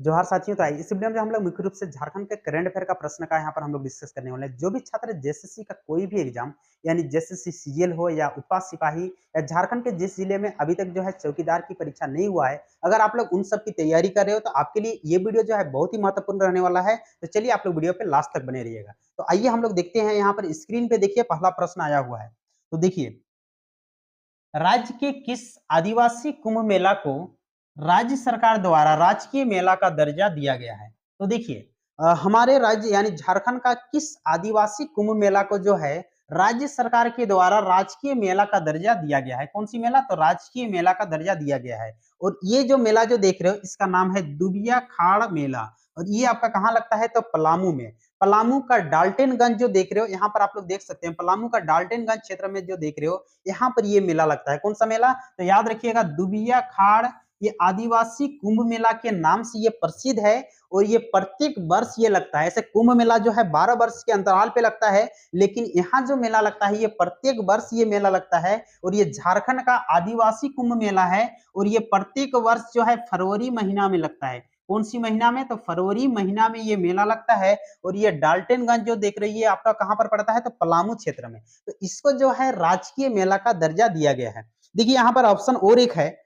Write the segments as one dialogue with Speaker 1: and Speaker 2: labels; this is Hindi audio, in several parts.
Speaker 1: जोहार साथियों, तो आइए इस वीडियो में हम लोग मुख्य रूप से झारखंड के करंट अफेयर का प्रश्न का यहाँ पर हम लोग डिस्कस करने वाले हैं। जो भी छात्र जेएसएससी का कोई भी एग्जाम यानी जेएसएससी सीजीएल हो या उत्पाद सिपाही या झारखंड के जिस जिले में अभी तक जो है चौकीदार की परीक्षा नहीं हुआ है, अगर आप लोग उन सब की तैयारी कर रहे हो तो आपके लिए ये वीडियो जो है बहुत ही महत्वपूर्ण रहने वाला है। तो चलिए आप लोग वीडियो पे लास्ट तक बने रहिएगा। तो आइए हम लोग देखते हैं, यहाँ पर स्क्रीन पे देखिए पहला प्रश्न आया हुआ है। तो देखिए, राज्य के किस आदिवासी कुंभ मेला को राज्य सरकार द्वारा राजकीय मेला का दर्जा दिया गया है? तो देखिए, हमारे राज्य यानी झारखंड का किस आदिवासी कुंभ मेला को जो है राज्य सरकार के द्वारा राजकीय मेला का दर्जा दिया गया है? कौन सी मेला? तो राजकीय मेला का दर्जा दिया गया है। और ये जो मेला जो देख रहे हो इसका नाम है दुबिया खाड़ मेला। और ये आपका कहाँ लगता है? तो पलामू में। पलामू का डाल्टनगंज जो देख रहे हो, यहाँ पर आप लोग देख सकते हैं पलामू का डाल्टनगंज क्षेत्र में जो देख रहे हो, यहाँ पर ये मेला लगता है। कौन सा मेला? तो याद रखिएगा, दुबिया खाड़। ये आदिवासी कुंभ मेला के नाम से ये प्रसिद्ध है और ये प्रत्येक वर्ष ये लगता है। ऐसे कुंभ मेला जो है 12 वर्ष के अंतराल पे लगता है, लेकिन यहाँ जो मेला लगता है ये प्रत्येक वर्ष ये मेला लगता है। और ये झारखंड का आदिवासी कुंभ मेला है और ये प्रत्येक वर्ष जो है फरवरी महीना में लगता है। कौन सी महीना में? तो फरवरी महीना में ये मेला लगता है। और ये डाल्टनगंज जो देख रही है आपका कहाँ पर पड़ता है? तो पलामू क्षेत्र में। तो इसको जो है राजकीय मेला का दर्जा दिया गया है। देखिए यहाँ पर ऑप्शन और एक है,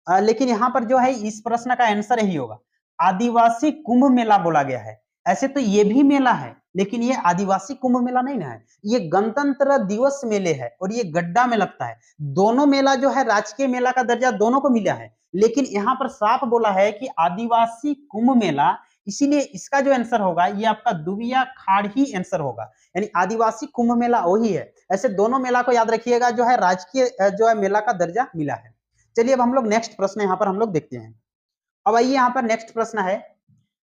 Speaker 1: लेकिन यहाँ पर जो है इस प्रश्न का आंसर यही होगा, आदिवासी कुंभ मेला बोला गया है। ऐसे तो ये भी मेला है, लेकिन ये आदिवासी कुंभ मेला नहीं ना है, ये गणतंत्र दिवस मेले है और ये गड्ढा में लगता है। दोनों मेला जो है राजकीय मेला का दर्जा दोनों को मिला है, लेकिन यहाँ पर साफ बोला है कि आदिवासी कुंभ मेला, इसीलिए इसका जो आंसर होगा ये आपका दुबिया खाड़ ही आंसर होगा। यानी आदिवासी कुंभ मेला वही है। ऐसे दोनों मेला को याद रखिएगा, जो है राजकीय जो है मेला का दर्जा मिला है। चलिए अब हम लोग नेक्स्ट प्रश्न यहाँ पर हम लोग देखते हैं। अब आइए यहाँ पर नेक्स्ट प्रश्न है,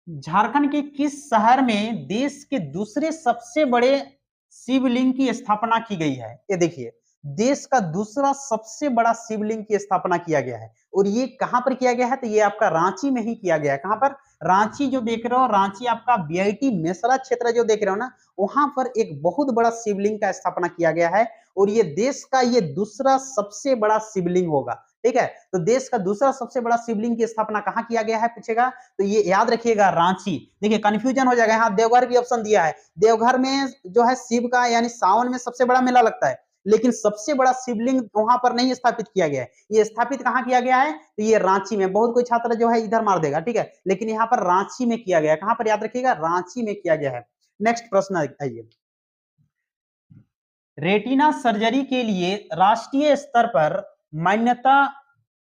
Speaker 1: झारखंड के किस शहर में देश के दूसरे सबसे बड़े शिवलिंग की स्थापना की गई है? ये देखिए, देश का दूसरा सबसे बड़ा शिवलिंग की स्थापना किया गया है और ये कहां पर किया गया है? तो ये आपका रांची में ही किया गया है। कहां पर? रांची जो देख रहे हो, रांची आपका बीआईटी मेसरा क्षेत्र जो देख रहे हो ना, वहां पर एक बहुत बड़ा शिवलिंग का स्थापना किया गया है और ये देश का ये दूसरा सबसे बड़ा शिवलिंग होगा। ठीक है, तो देश का दूसरा सबसे बड़ा शिवलिंग की स्थापना कहां किया गया है पूछेगा, तो ये याद रखिएगा रांची। देखिए कंफ्यूजन हो जाएगा, यहाँ देवघर भी ऑप्शन दिया है। देवघर में जो है शिव का यानी सावन में सबसे बड़ा मेला लगता है, लेकिन सबसे बड़ा शिवलिंग वहां पर नहीं स्थापित किया गया है। ये स्थापित कहां किया गया है? तो ये रांची में। बहुत कोई छात्र जो है इधर मार देगा, ठीक है, लेकिन यहाँ पर रांची में किया गया है। कहां पर? याद रखिएगा, रांची में किया गया है। नेक्स्ट प्रश्न आइए, रेटिना सर्जरी के लिए राष्ट्रीय स्तर पर मान्यता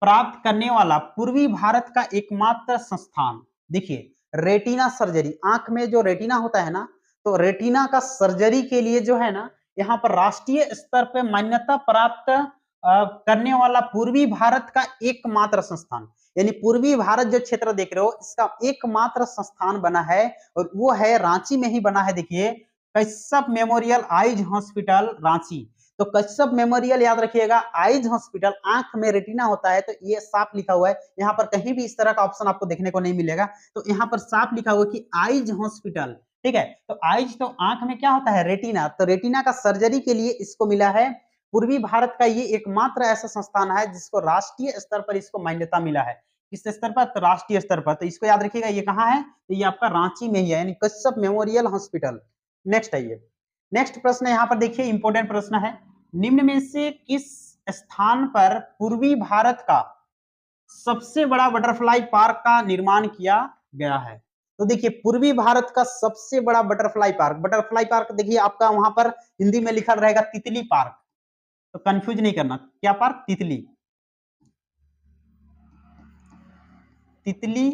Speaker 1: प्राप्त करने वाला पूर्वी भारत का एकमात्र संस्थान। देखिए, रेटिना सर्जरी, आंख में जो रेटिना होता है ना, तो रेटिना का सर्जरी के लिए जो है ना, यहाँ पर राष्ट्रीय स्तर पर मान्यता प्राप्त करने वाला पूर्वी भारत का एकमात्र संस्थान, यानी पूर्वी भारत जो क्षेत्र देख रहे हो इसका एकमात्र संस्थान बना है और वो है रांची में ही बना है। देखिए, Kashyap memorial eyes hospital Ranchi. तो कश्यप मेमोरियल याद रखिएगा, आइज हॉस्पिटल, आंख में रेटिना होता है तो ये साफ लिखा हुआ है। यहाँ पर कहीं भी इस तरह का ऑप्शन आपको देखने को नहीं मिलेगा, तो यहाँ पर साफ लिखा हुआ है कि आइज हॉस्पिटल। ठीक है, तो आइज तो आंख में क्या होता है? रेटिना। तो रेटिना का सर्जरी के लिए इसको मिला है। पूर्वी भारत का ये एकमात्र ऐसा संस्थान है जिसको राष्ट्रीय स्तर पर इसको मान्यता मिला है। किस स्तर पर? तो राष्ट्रीय स्तर पर। तो इसको याद रखिएगा, ये कहाँ है? तो ये आपका रांची में ही है, यानी कश्यप मेमोरियल हॉस्पिटल। नेक्स्ट आइए, नेक्स्ट प्रश्न यहाँ पर देखिए, इंपॉर्टेंट प्रश्न है, निम्न में से किस स्थान पर पूर्वी भारत का सबसे बड़ा बटरफ्लाई पार्क का निर्माण किया गया है? तो देखिए, पूर्वी भारत का सबसे बड़ा बटरफ्लाई पार्क देखिए आपका वहां पर हिंदी में लिखा रहेगा तितली पार्क। तो कंफ्यूज नहीं करना, क्या पार्क? तितली, तितली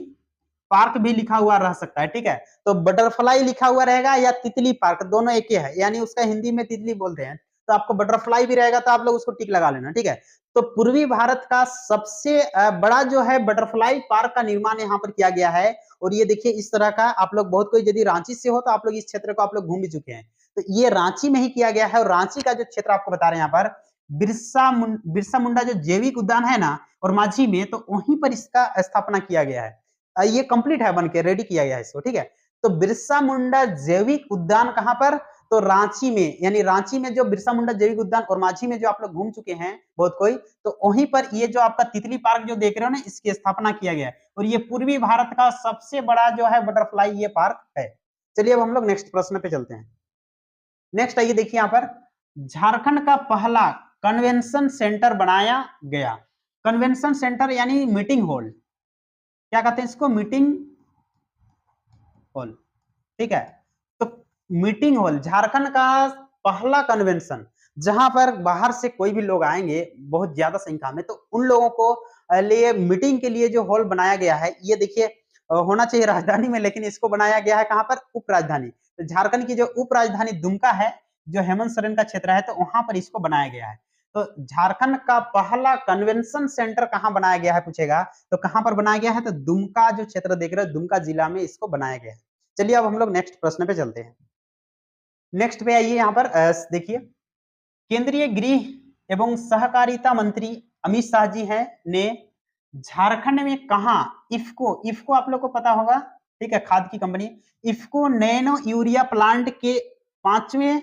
Speaker 1: पार्क भी लिखा हुआ रह सकता है। ठीक है, तो बटरफ्लाई लिखा हुआ रहेगा या तितली पार्क, दोनों एक ही है, यानी उसका हिंदी में तितली बोलते हैं, तो आपको बटरफ्लाई भी रहेगा तो आप लोग उसको टिक लगा लेना। ठीक है, तो पूर्वी भारत का सबसे बड़ा जो है बटरफ्लाई पार्क का निर्माण यहाँ पर किया गया है। और ये देखिए इस तरह का, आप लोग बहुत कोई यदि रांची से हो तो आप लोग इस क्षेत्र को आप लोग घूम भी चुके हैं, तो ये रांची में ही किया गया है। और रांची का जो क्षेत्र आपको बता रहे हैं यहाँ पर, बिरसा मुंडा जो जैविक उद्यान है ना और माझी में, तो वहीं पर इसका स्थापना किया गया है। ये कंप्लीट है, बन के रेडी किया गया है इसको। ठीक है, तो बिरसा मुंडा जैविक उद्यान कहां पर? तो रांची में, यानी रांची में जो बिरसा मुंडा जैविक उद्यान और माझी में जो आप लोग घूम चुके हैं बहुत कोई, तो वहीं पर ये जो आपका तितली पार्क जो देख रहे हो ना, इसकी स्थापना किया गया है और ये पूर्वी भारत का सबसे बड़ा जो है बटरफ्लाई ये पार्क है। चलिए अब हम लोग नेक्स्ट प्रश्न पे चलते हैं। नेक्स्ट आइए देखिए यहाँ पर, झारखंड का पहला कन्वेंशन सेंटर बनाया गया। कन्वेंशन सेंटर यानी मीटिंग हॉल, क्या कहते हैं इसको, मीटिंग हॉल, ठीक है। तो मीटिंग हॉल झारखंड का पहला कन्वेंशन, जहां पर बाहर से कोई भी लोग आएंगे बहुत ज्यादा संख्या में, तो उन लोगों को लिए मीटिंग के लिए जो हॉल बनाया गया है, ये देखिए होना चाहिए राजधानी में, लेकिन इसको बनाया गया है कहां पर, उप राजधानी। तो झारखंड की जो उप राजधानी दुमका है, जो हेमंत सोरेन का क्षेत्र है, तो वहां पर इसको बनाया गया है। तो झारखंड का पहला कन्वेंशन सेंटर कहां बनाया गया है पूछेगा, तो कहां पर बनाया गया है, तो दुमका जो क्षेत्र देख रहे हो, दुमका जिला में इसको बनाया गया है। चलिए अब हम लोग नेक्स्ट प्रश्न पे चलते हैं। नेक्स्ट पे आइए, यहाँ पर देखिए, केंद्रीय गृह एवं सहकारिता मंत्री अमित शाह जी हैं ने झारखंड में कहा इफ्को, इफ्को आप लोग को पता होगा, ठीक है, खाद की company, IFFCO nano urea plant के 5वें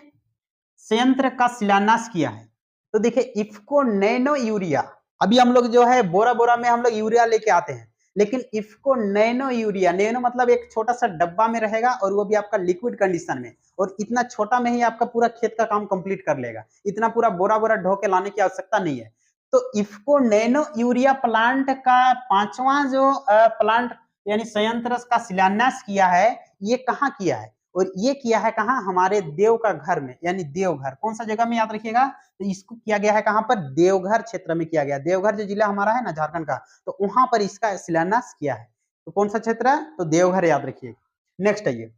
Speaker 1: संयंत्र का शिलान्यास किया है। तो देखिए इफ्को नैनो यूरिया, अभी हम लोग जो है बोरा बोरा में हम लोग यूरिया लेके आते हैं, लेकिन इफ्को नैनो यूरिया, नैनो मतलब एक छोटा सा डब्बा में रहेगा और वो भी आपका लिक्विड कंडीशन में, और इतना छोटा में ही आपका पूरा खेत का काम कंप्लीट कर लेगा, इतना पूरा बोरा बोरा ढो के लाने की आवश्यकता नहीं है। तो इफ्को नैनो यूरिया प्लांट का 5वां जो प्लांट यानी संयंत्र का शिलान्यास किया है, ये कहाँ किया है, और ये किया है कहाँ, हमारे देव का घर में, यानी देवघर, कौन सा जगह में याद रखिएगा, तो इसको किया गया है कहां पर, देवघर क्षेत्र में किया गया। देवघर जो जिला हमारा है ना झारखंड का, तो वहां पर इसका शिलान्यास किया है। तो कौन सा क्षेत्र है, तो देवघर, याद रखिए। नेक्स्ट आइए,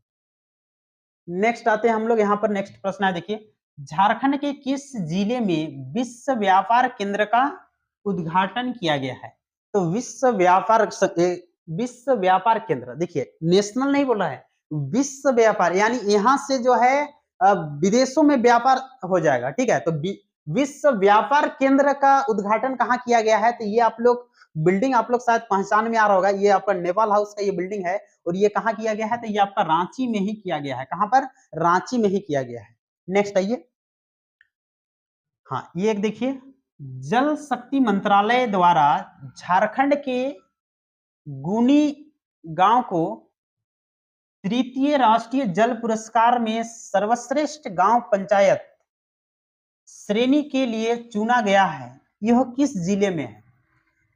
Speaker 1: नेक्स्ट आते हैं हम लोग यहाँ पर, नेक्स्ट प्रश्न है देखिए, झारखंड के किस जिले में विश्व व्यापार केंद्र का उद्घाटन किया गया है। तो विश्व व्यापार केंद्र, देखिए नेशनल नहीं बोला है, विश्व व्यापार, यानी यहाँ से जो है विदेशों में व्यापार हो जाएगा, ठीक है। तो विश्व व्यापार केंद्र का उद्घाटन कहाँ किया गया है, तो ये आप लोग बिल्डिंग आप लोग शायद पहचान में आ रहा होगा, ये आपका नेपाल हाउस का ये बिल्डिंग है, और ये कहाँ किया गया है, तो ये आपका रांची में ही किया गया है। कहां पर, रांची में ही किया गया है। नेक्स्ट आइए, हाँ ये एक देखिए, जल शक्ति मंत्रालय द्वारा झारखंड के गुनी गांव को तृतीय राष्ट्रीय जल पुरस्कार में सर्वश्रेष्ठ गांव पंचायत श्रेणी के लिए चुना गया है। यह किस जिले में है,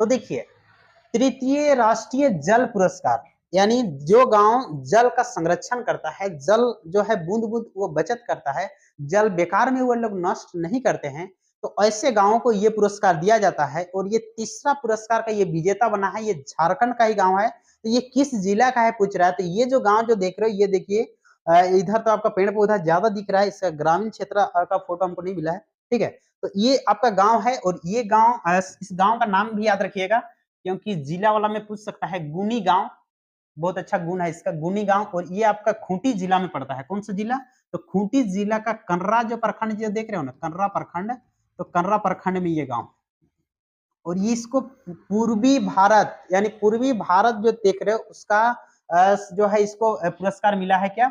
Speaker 1: तो देखिए तृतीय राष्ट्रीय जल पुरस्कार, यानी जो गांव जल का संरक्षण करता है, जल जो है बूंद बूंद वो बचत करता है, जल बेकार में वो लोग नष्ट नहीं करते हैं, तो ऐसे गांवों को ये पुरस्कार दिया जाता है। और ये तीसरा पुरस्कार का ये विजेता बना है, ये झारखंड का ही गांव है। तो ये किस जिला का है पूछ रहा है, तो ये जो गांव जो देख रहे हो, ये देखिए इधर तो आपका पेड़ पौधा ज्यादा दिख रहा है, इसका ग्रामीण क्षेत्र का फोटो हमको नहीं मिला है, ठीक है। तो ये आपका गांव है, और ये गांव, इस गांव का नाम भी याद रखिएगा, क्योंकि जिला वाला में पूछ सकता है। गुनी गांव, बहुत अच्छा गुण है इसका, गुनी गांव, और ये आपका खूंटी जिला में पड़ता है। कौन सा जिला, तो खूंटी जिला का कर्रा जो प्रखंड जो देख रहे हो ना, कर्रा प्रखंड, तो कर्रा प्रखंड में ये गांव, और ये इसको पूर्वी भारत, यानी पूर्वी भारत जो देख रहे हो उसका जो है इसको पुरस्कार मिला है क्या,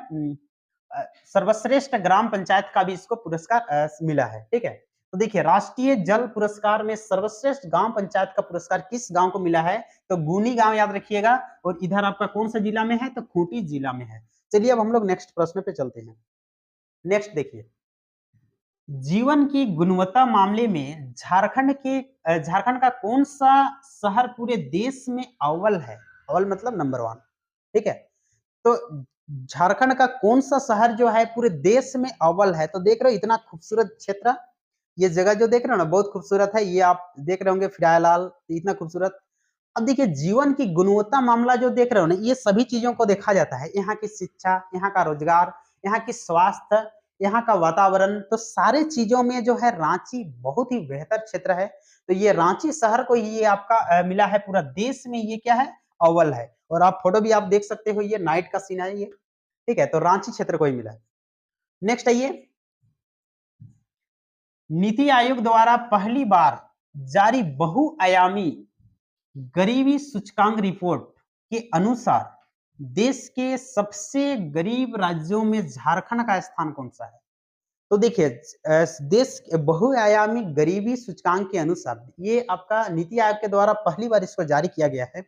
Speaker 1: सर्वश्रेष्ठ ग्राम पंचायत का भी इसको पुरस्कार मिला है, ठीक है। तो देखिए राष्ट्रीय जल पुरस्कार में सर्वश्रेष्ठ गांव पंचायत का पुरस्कार किस गांव को मिला है, तो गुनी गांव, याद रखिएगा। और इधर आपका कौन सा जिला में है, तो खूंटी जिला में है। चलिए अब हम लोग नेक्स्ट प्रश्न पे चलते हैं। नेक्स्ट देखिए, जीवन की गुणवत्ता मामले में झारखंड का कौन सा शहर पूरे देश में अव्वल है, अव्वल मतलब नंबर 1, ठीक है। तो झारखंड का कौन सा शहर जो है पूरे देश में अव्वल है, तो देख रहे हो इतना खूबसूरत क्षेत्र, ये जगह जो देख रहे हो ना बहुत खूबसूरत है, ये आप देख रहे होंगे फिरायलाल, इतना खूबसूरत। अब देखिए जीवन की गुणवत्ता मामला जो देख रहे हो ना, ये सभी चीजों को देखा जाता है, यहाँ की शिक्षा, यहाँ का रोजगार, यहाँ की स्वास्थ्य, यहाँ का वातावरण, तो सारे चीजों में जो है रांची बहुत ही बेहतर क्षेत्र है। तो ये रांची शहर को ये आपका मिला है, पूरा देश में ये क्या है, अव्वल है। और आप फोटो भी आप देख सकते हो, ये नाइट का सीन है ये, ठीक है। तो रांची क्षेत्र को ही मिला है। नेक्स्ट आइए, नीति आयोग द्वारा पहली बार जारी बहुआयामी गरीबी सूचकांक रिपोर्ट के अनुसार देश के सबसे गरीब राज्यों में झारखंड का स्थान कौन सा है। तो देखिए देश के बहुआयामी गरीबी सूचकांक के अनुसार ये आपका नीति आयोग के द्वारा पहली बार इसको जारी किया गया है।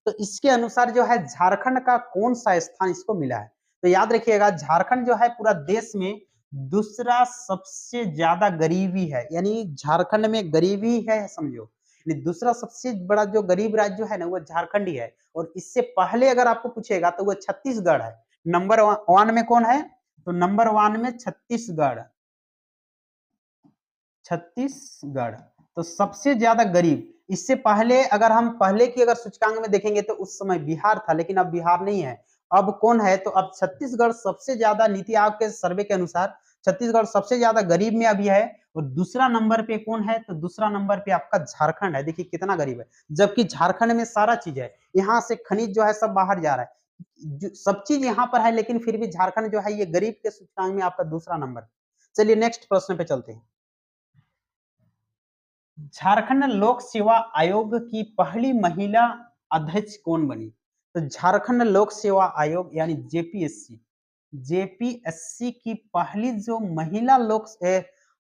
Speaker 1: तो इसके अनुसार जो है झारखंड का कौन-सा स्थान इसको मिला है? तो याद रखिएगा झारखंड जो है पूरा देश में दूसरा सबसे ज़्यादा गरीबी है, यानी झारखंड में गरीबी है समझो। यानी दूसरा सबसे बड़ा जो गरीब राज्य है ना वो झारखंड ही है और इससे पहले अगर आपको पूछेगा तो वो छत्तीसगढ़ है। नंबर 1 में कौन है? तो नंबर 1 में छत्तीसगढ़। छत्तीसगढ़ तो सबसे ज्यादा गरीब। इससे पहले अगर हम पहले की अगर सूचकांक में देखेंगे तो उस समय बिहार था, लेकिन अब बिहार नहीं है। अब कौन है? तो अब छत्तीसगढ़ सबसे ज्यादा नीति आयोग के सर्वे के अनुसार छत्तीसगढ़ सबसे ज्यादा गरीब में अभी है और दूसरा नंबर पे कौन है? तो दूसरा नंबर पे आपका झारखंड है। देखिए कितना गरीब है, जबकि झारखंड में सारा चीज है। यहाँ से खनिज जो है सब बाहर जा रहा है, सब चीज यहाँ पर है, लेकिन फिर भी झारखंड जो है ये गरीब के सूचकांक में आपका दूसरा नंबर। चलिए नेक्स्ट प्रश्न पे चलते हैं। झारखंड लोक सेवा आयोग की पहली महिला अध्यक्ष कौन बनी? तो झारखंड लोक सेवा आयोग यानी जेपीएससी, जेपीएससी की पहली जो महिला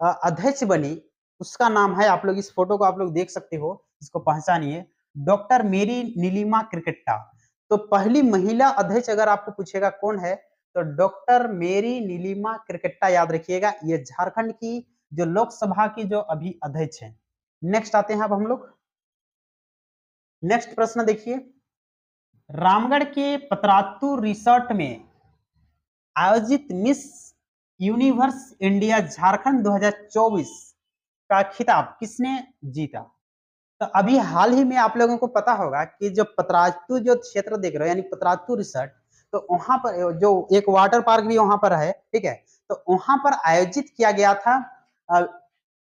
Speaker 1: अध्यक्ष बनी उसका नाम है, आप लोग इस फोटो को आप लोग देख सकते हो, इसको पहचानिए, डॉक्टर मेरी नीलिमा क्रिकेट्टा। तो पहली महिला अध्यक्ष अगर आपको पूछेगा कौन है तो डॉक्टर मेरी नीलिमा क्रिकेट्टा याद रखिएगा। ये झारखंड की जो लोकसभा की जो अभी अध्यक्ष है। नेक्स्ट आते हैं अब हम लोग। नेक्स्ट प्रश्न देखिए, रामगढ़ के पतरातू रिसोर्ट में आयोजित मिस यूनिवर्स इंडिया झारखंड 2024 का खिताब किसने जीता? तो अभी हाल ही में आप लोगों को पता होगा कि जो पतरातू जो क्षेत्र देख रहे हो यानी पतरातू रिसोर्ट, तो वहां पर जो एक वाटर पार्क भी वहां पर है, ठीक है, तो वहां पर आयोजित किया गया था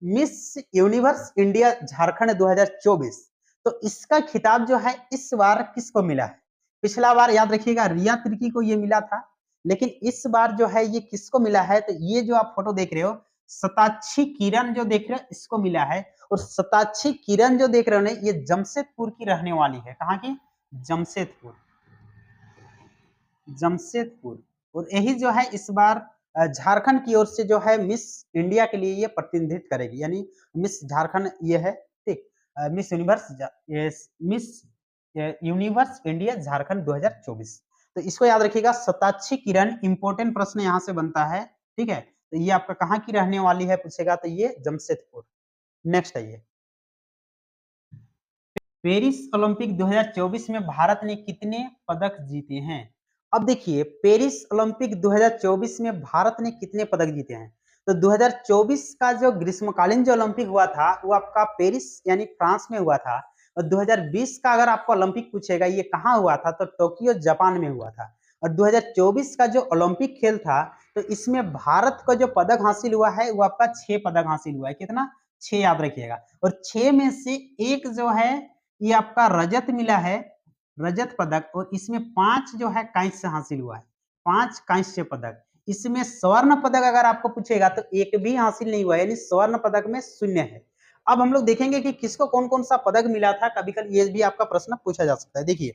Speaker 1: मिस यूनिवर्स इंडिया झारखंड 2024। तो इसका खिताब जो है इस बार किसको मिला है? पिछला बार याद रखिएगा रिया तिर्की को ये मिला था, लेकिन इस बार जो है ये किसको मिला है? तो ये जो आप फोटो देख रहे हो शताक्षी किरण जो देख रहे हो इसको मिला है। और शताक्षी किरण जो देख रहे हो ना ये जमशेदपुर की रहने वाली है। कहाँ की? जमशेदपुर, जमशेदपुर। और यही जो है इस बार झारखंड की ओर से जो है मिस इंडिया के लिए ये प्रतिनिधित्व करेगी, यानी मिस झारखंड ये है, ठीक। Miss universe miss universe India Jharkhand 2024। तो इसको याद रखिएगा, शताक्षी किरण। इंपॉर्टेंट प्रश्न यहाँ से बनता है, ठीक है। तो ये आपका कहाँ की रहने वाली है पूछेगा तो ये जमशेदपुर। नेक्स्ट आइए, पेरिस ओलंपिक 2024 में भारत ने कितने पदक जीते हैं? अब देखिए पेरिस ओलंपिक 2024 में भारत ने कितने पदक जीते हैं? तो 2024 का जो ग्रीष्मकालीन जो ओलंपिक हुआ था वो आपका पेरिस यानी फ्रांस में हुआ था। और 2020 का अगर आपको ओलंपिक पूछेगा ये कहाँ हुआ था तो टोक्यो जापान में हुआ था। और 2024 का जो ओलंपिक खेल था तो इसमें भारत को जो पदक हासिल हुआ है वो आपका 6 पदक हासिल हुआ है। कितना? 6 याद रखिएगा। और 6 में से एक जो है ये आपका रजत मिला है, रजत पदक। और इसमें 5 जो है कांस्य हासिल हुआ है, 5 कांस्य पदक। इसमें स्वर्ण पदक अगर आपको पूछेगा तो एक भी हासिल नहीं हुआ, यानी स्वर्ण पदक में 0 है। अब हम लोग देखेंगे कि किसको कौन कौन सा पदक मिला था, कभी कभी ये भी आपका प्रश्न पूछा जा सकता है। देखिए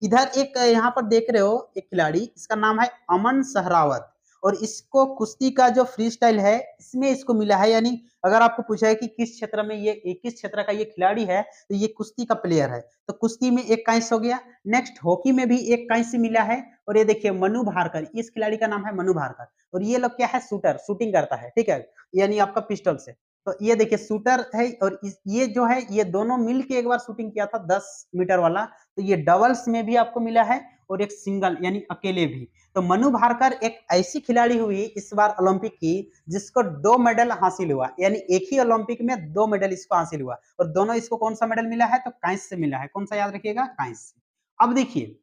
Speaker 1: इधर एक यहाँ पर देख रहे हो एक खिलाड़ी, इसका नाम है अमन सहरावत। और इसको कुश्ती का जो फ्री स्टाइल है इसमें इसको मिला है। यानी अगर आपको पूछा है कि किस क्षेत्र में ये किस क्षेत्र का ये खिलाड़ी है तो ये कुश्ती का प्लेयर है। तो कुश्ती में एक कांस्य हो गया। नेक्स्ट हॉकी में भी एक कांस्य मिला है। और ये देखिए मनु भाकर, इस खिलाड़ी का नाम है मनु भाकर। और ये लोग क्या है? शूटर, शूटिंग करता है, ठीक है, यानी आपका पिस्टल से। तो ये देखिए शूटर है। और ये जो है ये दोनों मिल के एक बार शूटिंग किया था 10 मीटर वाला। तो ये डबल्स में भी आपको मिला है और एक सिंगल यानी अकेले भी। तो मनु भाकर एक ऐसी खिलाड़ी हुई इस बार ओलंपिक की जिसको 2 मेडल हासिल हुआ, यानी एक ही ओलंपिक में 2 मेडल इसको हासिल हुआ। और दोनों इसको कौन सा मेडल मिला है? तो कांस्य मिला है। कौन सा याद रखिएगा? कांस्य। अब देखिए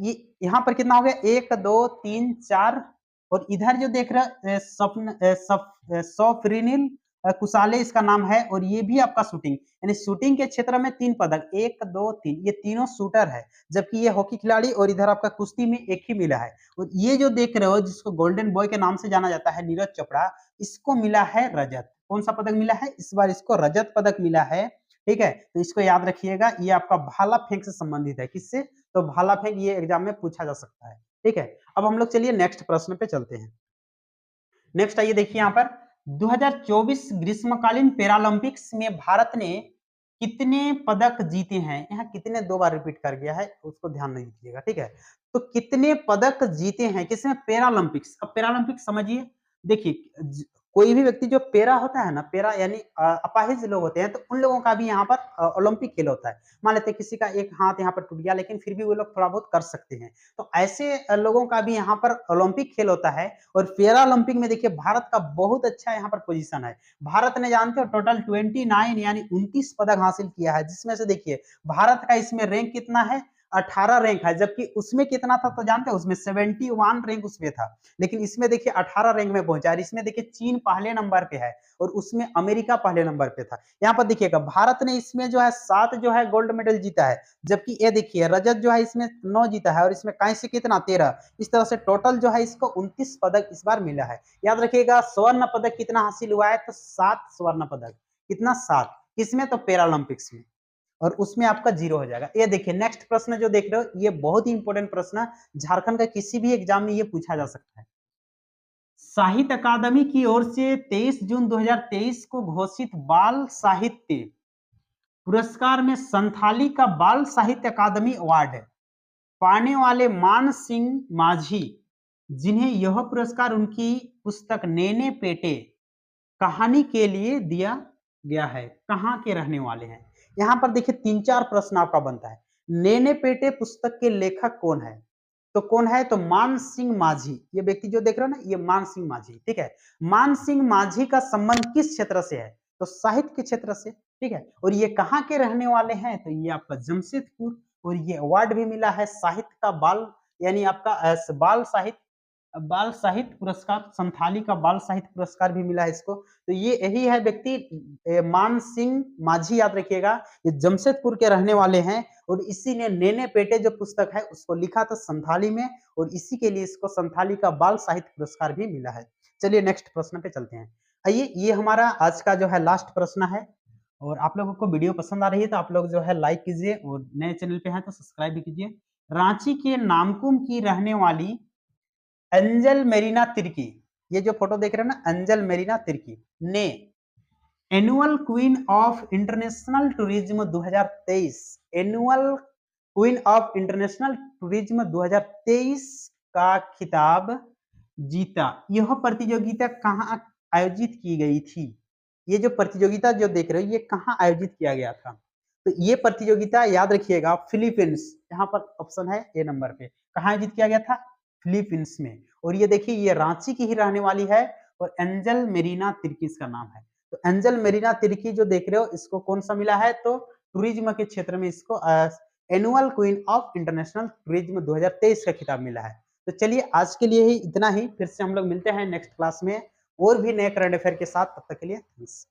Speaker 1: ये यहाँ पर कितना हो गया? 1 2 3 4। और इधर जो देख रहे सौफरिनिल कुसाले इसका नाम है। और ये भी आपका शूटिंग, यानी शूटिंग के क्षेत्र में 3 पदक, 1 2 3, ये तीनों शूटर है। जबकि ये हॉकी खिलाड़ी और इधर आपका कुश्ती में एक ही मिला है। और ये जो देख रहे हो जिसको गोल्डन बॉय के नाम से जाना जाता है, नीरज चोपड़ा, इसको मिला है रजत। कौन सा पदक मिला है? इस बार इसको रजत पदक मिला है, ठीक है। तो इसको याद रखिएगा, ये आपका भाला फेंक से संबंधित है। किससे? तो भाला फेंक ये एग्जाम में पूछा जा सकता है, ठीक है। अब हम लोग चलिए नेक्स्ट प्रश्न पे चलते हैं। नेक्स्ट आइए देखिए यहाँ पर 2024 ग्रीष्मकालीन पैरालंपिक्स में भारत ने कितने पदक जीते हैं? यहाँ कितने 2 बार रिपीट कर गया है, उसको ध्यान नहीं दीजिएगा, ठीक है? तो कितने पदक जीते हैं किसमें? पैरालंपिक्स। अब पैरालंपिक्स समझिए, देखिए कोई भी व्यक्ति जो पैरा होता है ना, पैरा यानी अपाहिज लोग होते हैं, तो उन लोगों का भी यहाँ पर ओलंपिक खेल होता है। मान लेते हैं किसी का एक हाथ यहाँ पर टूट गया, लेकिन फिर भी वो लोग थोड़ा बहुत कर सकते हैं। तो ऐसे लोगों का भी यहाँ पर ओलंपिक खेल होता है। और पैरालंपिक में देखिए भारत का बहुत अच्छा यहाँ पर पोजीशन है। भारत ने जानते हो टोटल 29 यानी 29 पदक हासिल किया है, जिसमें से देखिए भारत का इसमें रैंक कितना है? 18 रैंक है, जबकि उसमें कितना था तो जानते हैं? उसमें 71 रैंक उसमें था, लेकिन इसमें देखिए 18 रैंक में पहुंचा। इसमें देखिए चीन पहले नंबर पे है और उसमें अमेरिका पहले नंबर पे था। यहाँ पर देखिएगा भारत ने इसमें जो है 7 जो है गोल्ड मेडल जीता है, जबकि ये देखिए रजत जो है इसमें 9 जीता है और इसमें कांस्य कितना? 13। इस तरह से टोटल जो है इसको 29 पदक इस बार मिला है। याद रखिएगा स्वर्ण पदक कितना हासिल हुआ है? तो 7 स्वर्ण पदक। कितना? 7। किसमें? तो पैरालंपिक्स में। और उसमें आपका 0 हो जाएगा। ये देखिए नेक्स्ट प्रश्न जो देख रहे हो, ये बहुत ही इंपॉर्टेंट प्रश्न है, झारखंड का किसी भी एग्जाम में ये पूछा जा सकता है। साहित्य अकादमी की ओर से 23 जून 2023 को घोषित बाल साहित्य पुरस्कार में संथाली का बाल साहित्य अकादमी अवार्ड पाने वाले मान सिंह माझी, जिन्हें यह पुरस्कार उनकी पुस्तक नेने पेटे कहानी के लिए दिया गया है, कहाँ के रहने वाले हैं? यहाँ पर देखिए 3-4 प्रश्न आपका बनता है। नेने पेटे पुस्तक के लेखक कौन है? तो कौन है? तो मान सिंह माझी। ये व्यक्ति जो देख रहे हो ना, ये मान सिंह माझी, ठीक है? मान सिंह माझी का संबंध किस क्षेत्र से है? तो साहित्य के क्षेत्र से, ठीक है? और ये कहाँ के रहने वाले हैं? तो ये आपका जमशेदपुर। और ये अवार्ड भी मिला है साहित्य का बाल यानी आपका बाल साहित्य पुरस्कार, संथाली का बाल साहित्य पुरस्कार भी मिला है इसको। तो ये यही है व्यक्ति मान सिंह माझी, याद रखिएगा। ये जमशेदपुर के रहने वाले हैं और इसी ने नेने पेटे जो पुस्तक है उसको लिखा था संथाली में, और इसी के लिए इसको संथाली का बाल साहित्य पुरस्कार भी मिला है। चलिए नेक्स्ट प्रश्न पे चलते हैं। आइए, ये हमारा आज का जो है लास्ट प्रश्न है। और आप लोगों को वीडियो पसंद आ रही है तो आप लोग जो है लाइक कीजिए, और नए चैनल पे हैं तो सब्सक्राइब भी कीजिए। रांची के नामकुम की रहने वाली एंजल मेरीना तिर्की, ये जो फोटो देख रहे हैं ना, एंजल मेरीना तिर्की ने annual queen of international tourism 2023, annual queen of international tourism 2023 का खिताब जीता। यह प्रतियोगिता कहाँ आयोजित की गई थी? ये जो प्रतियोगिता जो देख रहे हो, ये कहाँ आयोजित किया गया था? तो ये प्रतियोगिता याद रखिएगा फिलीपींस, यहाँ पर ऑप्शन है ए नंबर पे, कहाँ आयोजित किया गया था? फिलीपींस में। और ये देखिए ये रांची की ही रहने वाली है और एंजल मेरीना तिर्की इसका नाम है। तो एंजल मेरीना तिर्की जो देख रहे हो, इसको कौन सा मिला है? तो टूरिज्म के क्षेत्र में इसको annual queen of international tourism 2023 का खिताब मिला है। तो चलिए आज के लिए ही इतना ही, फिर से हम लोग मिलते हैं नेक्स्ट क्लास में और भी नए करंट अफेयर के साथ। तब तक के लिए थैंक्स।